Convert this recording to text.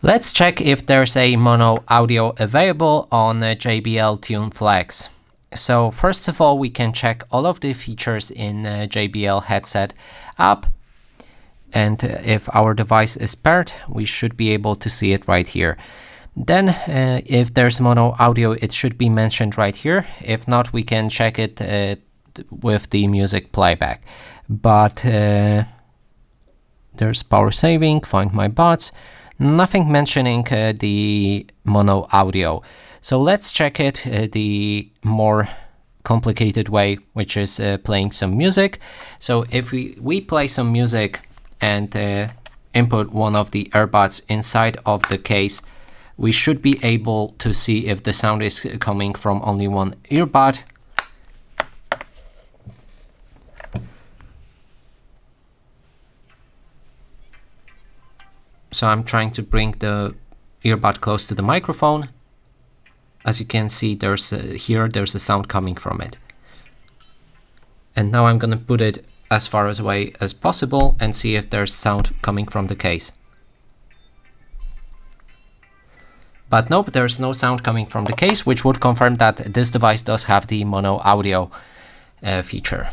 Let's check if there's a mono audio available on JBL Tune Flex. So first of all, we can check all of the features in JBL headset app. And if our device is paired, we should be able to see it right here. Then if there's mono audio, it should be mentioned right here. If not, we can check it with the music playback. But there's power saving, find my buds. Nothing mentioning the mono audio. So let's check it the more complicated way, which is playing some music. So if we play some music and input one of the earbuds inside of the case, we should be able to see if the sound is coming from only one earbud. So I'm trying to bring the earbud close to the microphone. As you can see, there's a sound coming from it. And now I'm going to put it as far away as possible and see if there's sound coming from the case. But nope, there's no sound coming from the case, which would confirm that this device does have the mono audio feature.